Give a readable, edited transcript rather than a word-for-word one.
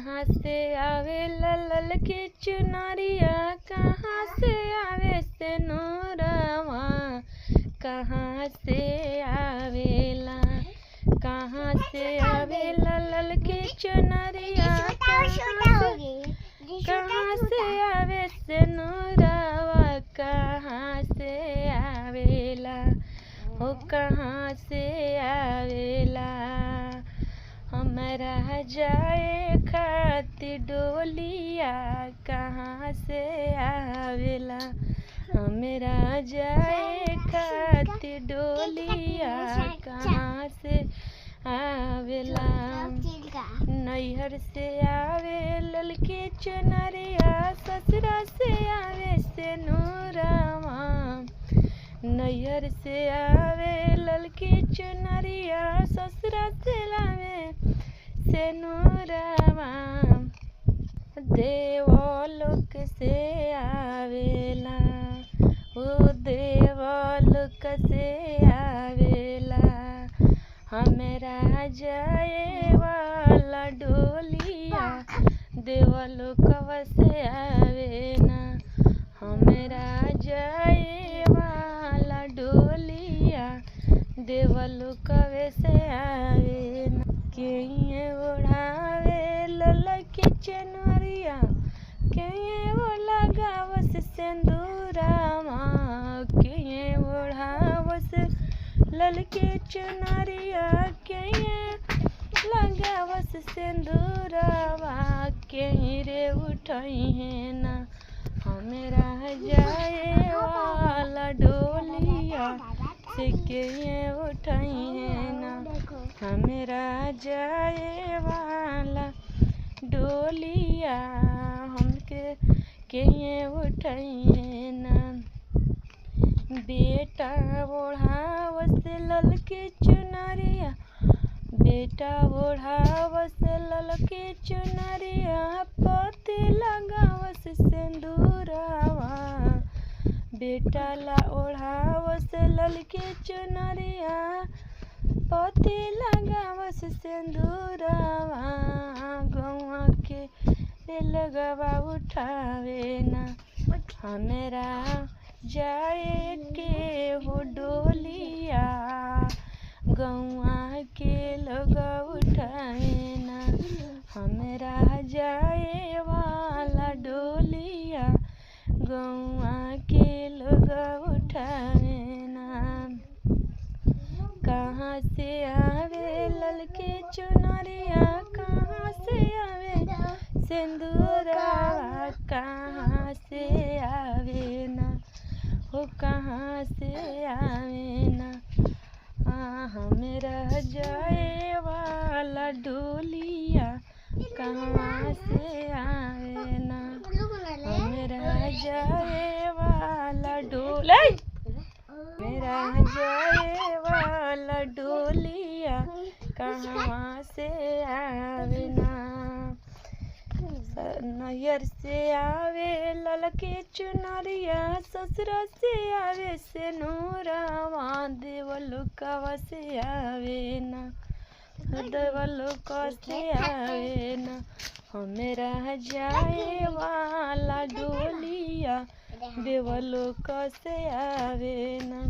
कहाँ से आवे लल की चुनरिया, कहाँ से आवे से नूरवा, कहाँ से आवेला, कहाँ से आवे लल की चुनरिया, कहाँ से आवे से नूरवा, कहाँ से आवेला, हो कहाँ से आवेला। हमरा जाए खातिर डोलिया, कहाँ से आवेला, हमरा जाए खातिर डोलिया, कहाँ से आवेला। नैहर से आवे ललकी चुनरिया, ससुरा से आवे से नूरवा, नैहर से आवे ललकी चुनरिया, ससुरा से आवे से नूरवा। देवलोक से आवेला, ओ देवलोक से आवेला, हमरा जाए वाला डोलिया, देवलोकवा से आवेना, हमरा जाए वाला डोलिया, देवलोकवे से आवेना। के ओढ़ावे ललकी चुनरिया, के लगावस सिंदूरवा, के ओढ़ावस ललकी चुनरिया, के लगावस सिंदूरवा, के रे उठई है ना हमरा जाए वाला डोलिया, से के उठई है ना हमरा जाए वाला डोलिया, हमके के उठई है ना। बेटा ओढ़ावस ललकी चुनरिया, बेटा ओढ़ावस ललकी चुनरिया, पति लगावस सिंदूरवा, बेटा ला ओढ़ावस ललकी चुनरिया, पति लगावस सिंदूरवा। गौआ के लगवा उठावे ना हमरा जाए के हो डोलिया, गौआ के लगा उठावे ना हमरा जाए वाला डोलिया, गौआ के लगा उठावे ना। कहाँ से आवे ललकी चुनरिया, कहाँ से आवे सिंदूरवा, कहाँ से आवे ना, हो कहाँ से आवे ना। हमरा जाए वाला डोलिया, कहाँ से आवे ना, हमरा जाए वाला डोला, मेरा जाए वाला डोलिया, कहाँ से आवे ना। नैहर से आवे ललकी चुनरिया, ससुरा से आवे से नूरवा, देवलोकवा से आवे ना, देवलोक से आवे ना, हमरा जाए वाला डोलिया, देवलोक से आवे ना।